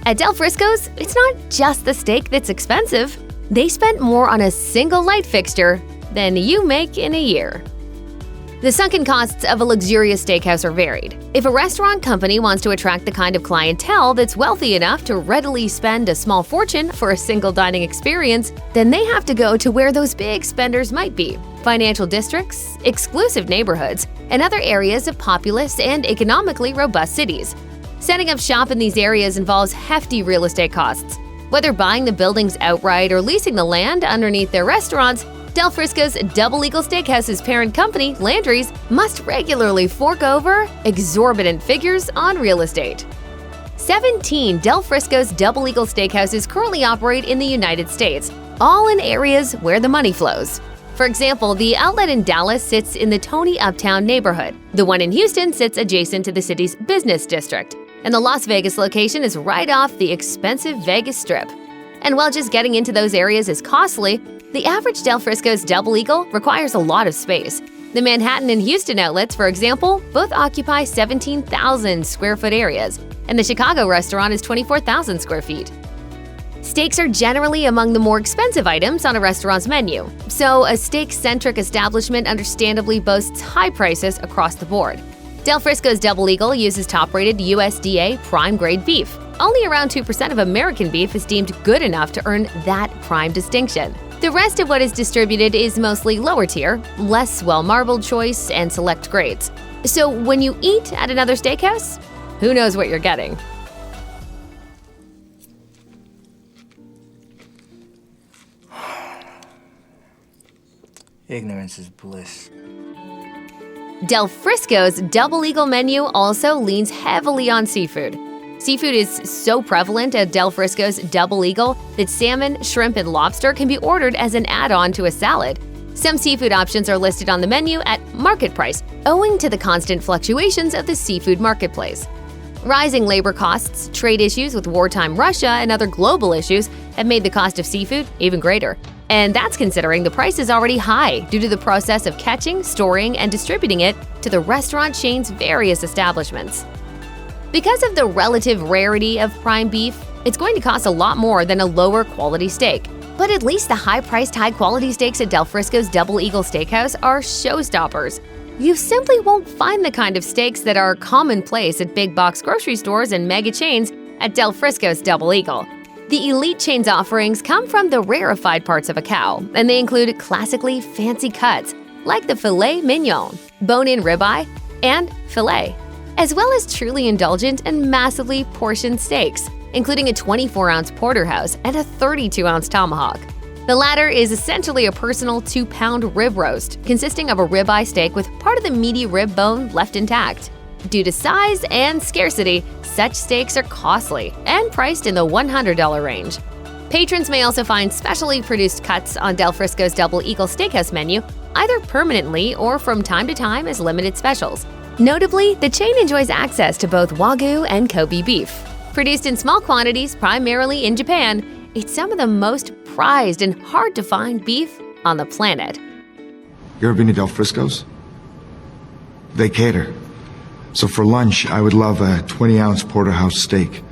At Del Frisco's, it's not just the steak that's expensive. They spent more on a single light fixture than you make in a year. The sunken costs of a luxurious steakhouse are varied. If a restaurant company wants to attract the kind of clientele that's wealthy enough to readily spend a small fortune for a single dining experience, then they have to go to where those big spenders might be: financial districts, exclusive neighborhoods, and other areas of populous and economically robust cities. Setting up shop in these areas involves hefty real estate costs. Whether buying the buildings outright or leasing the land underneath their restaurants, Del Frisco's Double Eagle Steakhouse's parent company, Landry's, must regularly fork over exorbitant figures on real estate. 17 Del Frisco's Double Eagle Steakhouses currently operate in the United States, all in areas where the money flows. For example, the outlet in Dallas sits in the Tony Uptown neighborhood. The one in Houston sits adjacent to the city's business district. And the Las Vegas location is right off the expensive Vegas Strip. And while just getting into those areas is costly, the average Del Frisco's Double Eagle requires a lot of space. The Manhattan and Houston outlets, for example, both occupy 17,000 square foot areas, and the Chicago restaurant is 24,000 square feet. Steaks are generally among the more expensive items on a restaurant's menu, so a steak-centric establishment understandably boasts high prices across the board. Del Frisco's Double Eagle uses top-rated USDA prime-grade beef. Only around 2% of American beef is deemed good enough to earn that prime distinction. The rest of what is distributed is mostly lower tier, less well-marbled choice, and select grades. So when you eat at another steakhouse, who knows what you're getting? Ignorance is bliss. Del Frisco's Double Eagle menu also leans heavily on seafood. Seafood is so prevalent at Del Frisco's Double Eagle that salmon, shrimp, and lobster can be ordered as an add-on to a salad. Some seafood options are listed on the menu at market price, owing to the constant fluctuations of the seafood marketplace. Rising labor costs, trade issues with wartime Russia, and other global issues have made the cost of seafood even greater. And that's considering the price is already high due to the process of catching, storing, and distributing it to the restaurant chain's various establishments. Because of the relative rarity of prime beef, it's going to cost a lot more than a lower quality steak. But at least the high-priced, high-quality steaks at Del Frisco's Double Eagle Steakhouse are showstoppers. You simply won't find the kind of steaks that are commonplace at big box grocery stores and mega chains at Del Frisco's Double Eagle. The elite chain's offerings come from the rarefied parts of a cow, and they include classically fancy cuts like the filet mignon, bone-in ribeye, and filet, as well as truly indulgent and massively portioned steaks, including a 24-ounce porterhouse and a 32-ounce tomahawk. The latter is essentially a personal 2-pound rib roast, consisting of a ribeye steak with part of the meaty rib bone left intact. Due to size and scarcity, such steaks are costly and priced in the $100 range. Patrons may also find specially produced cuts on Del Frisco's Double Eagle Steakhouse menu, either permanently or from time to time as limited specials. Notably, the chain enjoys access to both Wagyu and Kobe beef. Produced in small quantities primarily in Japan, it's some of the most prized and hard-to-find beef on the planet. You ever been to Del Frisco's? They cater. So for lunch, I would love a 20-ounce porterhouse steak.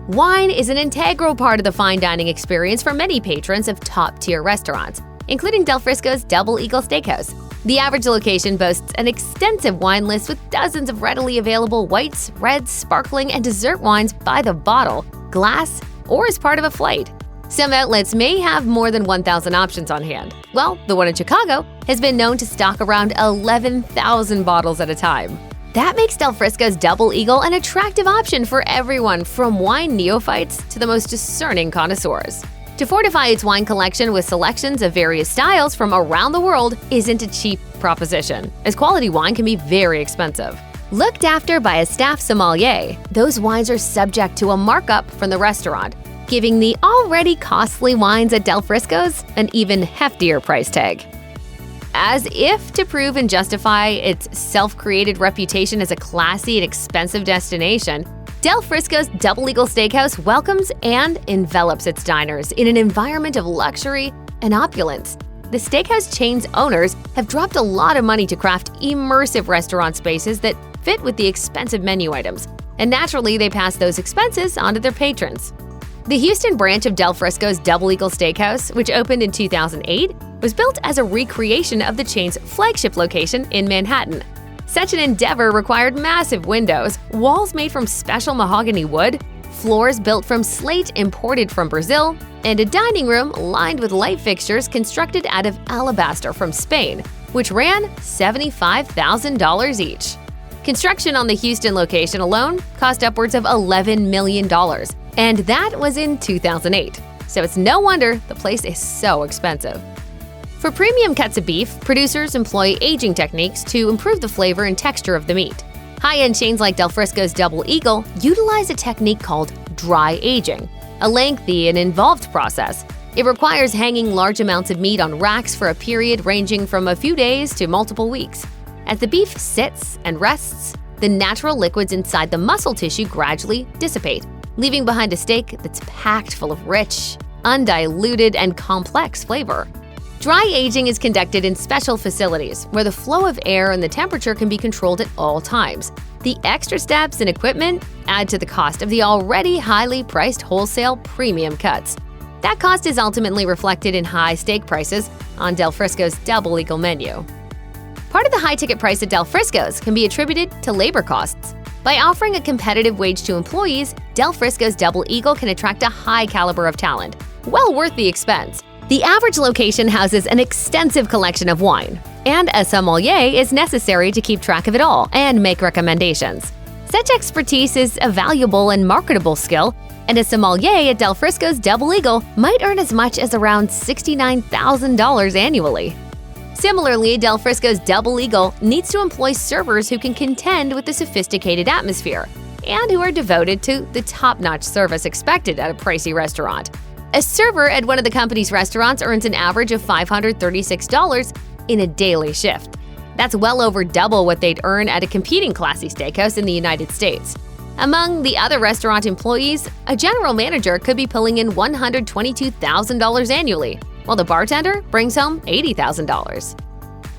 Wine is an integral part of the fine dining experience for many patrons of top-tier restaurants, including Del Frisco's Double Eagle Steakhouse. The average location boasts an extensive wine list with dozens of readily available whites, reds, sparkling, and dessert wines by the bottle, glass, or as part of a flight. Some outlets may have more than 1,000 options on hand. Well, the one in Chicago has been known to stock around 11,000 bottles at a time. That makes Del Frisco's Double Eagle an attractive option for everyone from wine neophytes to the most discerning connoisseurs. To fortify its wine collection with selections of various styles from around the world isn't a cheap proposition, as quality wine can be very expensive. Looked after by a staff sommelier, those wines are subject to a markup from the restaurant, giving the already costly wines at Del Frisco's an even heftier price tag. As if to prove and justify its self-created reputation as a classy and expensive destination, Del Frisco's Double Eagle Steakhouse welcomes and envelops its diners in an environment of luxury and opulence. The steakhouse chain's owners have dropped a lot of money to craft immersive restaurant spaces that fit with the expensive menu items. and naturally they pass those expenses on to their patrons. The Houston branch of Del Frisco's Double Eagle Steakhouse, which opened in 2008, was built as a recreation of the chain's flagship location in Manhattan. Such an endeavor required massive windows, walls made from special mahogany wood, floors built from slate imported from Brazil, and a dining room lined with light fixtures constructed out of alabaster from Spain, which ran $75,000 each. Construction on the Houston location alone cost upwards of $11 million, and that was in 2008. So it's no wonder the place is so expensive. For premium cuts of beef, producers employ aging techniques to improve the flavor and texture of the meat. High-end chains like Del Frisco's Double Eagle utilize a technique called dry aging, a lengthy and involved process. It requires hanging large amounts of meat on racks for a period ranging from a few days to multiple weeks. As the beef sits and rests, the natural liquids inside the muscle tissue gradually dissipate, leaving behind a steak that's packed full of rich, undiluted, and complex flavor. Dry aging is conducted in special facilities where the flow of air and the temperature can be controlled at all times. The extra steps and equipment add to the cost of the already highly priced wholesale premium cuts. That cost is ultimately reflected in high steak prices on Del Frisco's Double Eagle menu. Part of the high ticket price at Del Frisco's can be attributed to labor costs. By offering a competitive wage to employees, Del Frisco's Double Eagle can attract a high caliber of talent, well worth the expense. The average location houses an extensive collection of wine, and a sommelier is necessary to keep track of it all and make recommendations. Such expertise is a valuable and marketable skill, and a sommelier at Del Frisco's Double Eagle might earn as much as around $69,000 annually. Similarly, Del Frisco's Double Eagle needs to employ servers who can contend with the sophisticated atmosphere and who are devoted to the top-notch service expected at a pricey restaurant. A server at one of the company's restaurants earns an average of $536 in a daily shift. That's well over double what they'd earn at a competing classy steakhouse in the United States. Among the other restaurant employees, a general manager could be pulling in $122,000 annually, while the bartender brings home $80,000.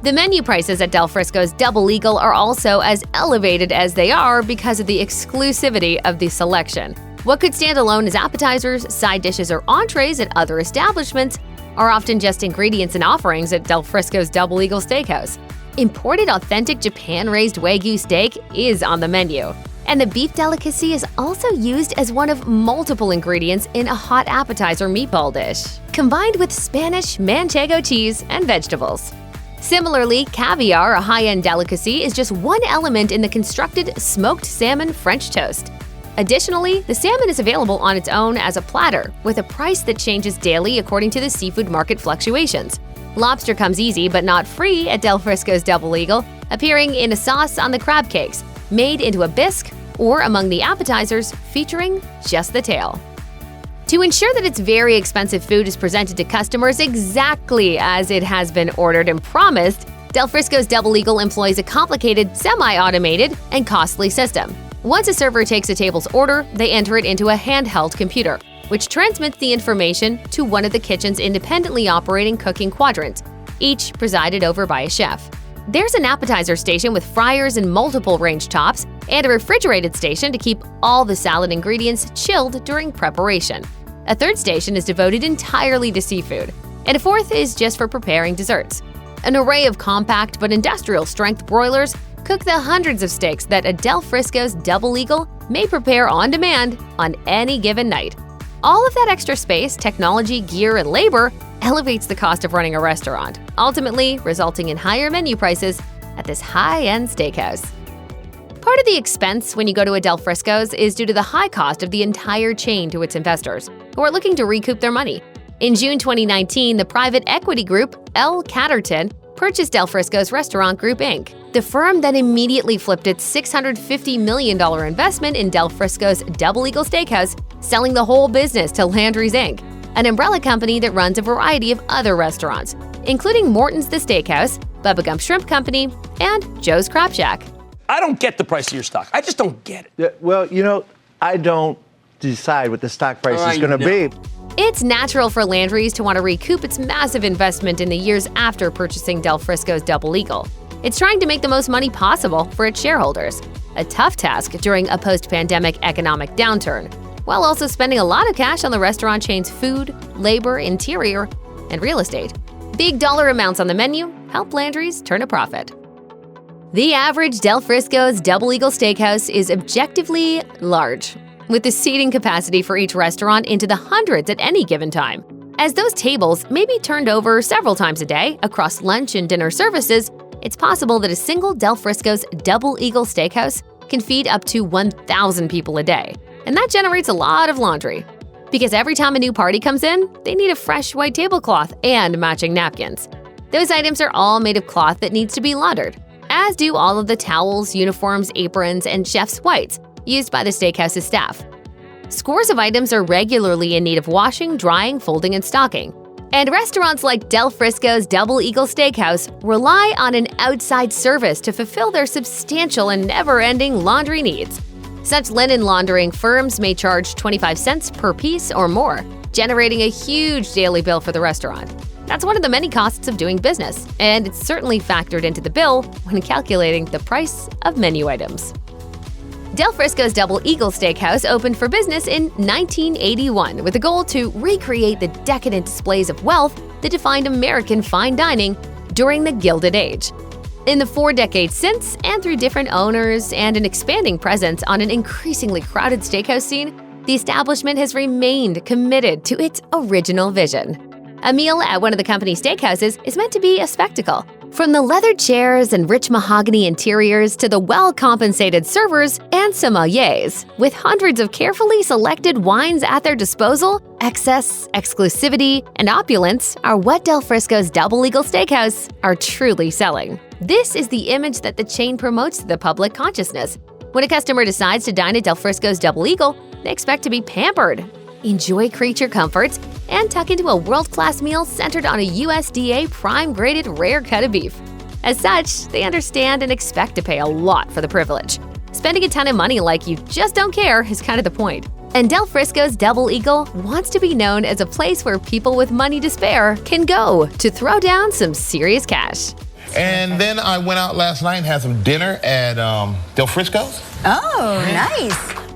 The menu prices at Del Frisco's Double Eagle are also as elevated as they are because of the exclusivity of the selection. What could stand alone as appetizers, side dishes, or entrees at other establishments are often just ingredients and offerings at Del Frisco's Double Eagle Steakhouse. Imported authentic Japan-raised Wagyu steak is on the menu, and the beef delicacy is also used as one of multiple ingredients in a hot appetizer meatball dish, combined with Spanish manchego cheese and vegetables. Similarly, caviar, a high-end delicacy, is just one element in the constructed smoked salmon French toast. Additionally, the salmon is available on its own as a platter, with a price that changes daily according to the seafood market fluctuations. Lobster comes easy but not free at Del Frisco's Double Eagle, appearing in a sauce on the crab cakes, made into a bisque, or among the appetizers, featuring just the tail. To ensure that its very expensive food is presented to customers exactly as it has been ordered and promised, Del Frisco's Double Eagle employs a complicated, semi-automated, and costly system. Once a server takes a table's order, they enter it into a handheld computer, which transmits the information to one of the kitchen's independently operating cooking quadrants, each presided over by a chef. There's an appetizer station with fryers and multiple range tops, and a refrigerated station to keep all the salad ingredients chilled during preparation. A third station is devoted entirely to seafood, and a fourth is just for preparing desserts. An array of compact but industrial-strength broilers cook the hundreds of steaks that a Del Frisco's Double Eagle may prepare on demand on any given night. All of that extra space, technology, gear, and labor elevates the cost of running a restaurant, ultimately resulting in higher menu prices at this high-end steakhouse. Part of the expense when you go to a Del Frisco's is due to the high cost of the entire chain to its investors, who are looking to recoup their money. In June 2019, the private equity group L. Catterton purchased Del Frisco's Restaurant Group, Inc., the firm that immediately flipped its $650 million investment in Del Frisco's Double Eagle Steakhouse, selling the whole business to Laundering, Inc., an umbrella company that runs a variety of other restaurants, including Morton's The Steakhouse, Bubba Gump Shrimp Company, and Joe's Crab Shack. I don't get the price of your stock. I just don't get it. Yeah, well, I don't decide what the stock price is going to be. It's natural for Laundries to want to recoup its massive investment in the years after purchasing Del Frisco's Double Eagle. It's trying to make the most money possible for its shareholders, a tough task during a post-pandemic economic downturn, while also spending a lot of cash on the restaurant chain's food, labor, interior, and real estate. Big dollar amounts on the menu help Landry's turn a profit. The average Del Frisco's Double Eagle Steakhouse is objectively large, with the seating capacity for each restaurant into the hundreds at any given time. As those tables may be turned over several times a day across lunch and dinner services, it's possible that a single Del Frisco's Double Eagle Steakhouse can feed up to 1,000 people a day, and that generates a lot of laundry. Because every time a new party comes in, they need a fresh white tablecloth and matching napkins. Those items are all made of cloth that needs to be laundered, as do all of the towels, uniforms, aprons, and chef's whites used by the steakhouse's staff. Scores of items are regularly in need of washing, drying, folding, and stocking. And restaurants like Del Frisco's Double Eagle Steakhouse rely on an outside service to fulfill their substantial and never-ending laundry needs. Such linen laundering firms may charge 25 cents per piece or more, generating a huge daily bill for the restaurant. That's one of the many costs of doing business, and it's certainly factored into the bill when calculating the price of menu items. Del Frisco's Double Eagle Steakhouse opened for business in 1981 with a goal to recreate the decadent displays of wealth that defined American fine dining during the Gilded Age. In the 4 decades since, and through different owners and an expanding presence on an increasingly crowded steakhouse scene, the establishment has remained committed to its original vision. A meal at one of the company's steakhouses is meant to be a spectacle. From the leather chairs and rich mahogany interiors to the well-compensated servers and sommeliers, with hundreds of carefully selected wines at their disposal, excess, exclusivity, and opulence are what Del Frisco's Double Eagle Steakhouse are truly selling. This is the image that the chain promotes to the public consciousness. When a customer decides to dine at Del Frisco's Double Eagle, they expect to be pampered, enjoy creature comforts, and tuck into a world-class meal centered on a USDA prime-graded rare cut of beef. As such, they understand and expect to pay a lot for the privilege. Spending a ton of money like you just don't care is kind of the point. And Del Frisco's Double Eagle wants to be known as a place where people with money to spare can go to throw down some serious cash. And then I went out last night and had some dinner at Del Frisco's. Oh, nice.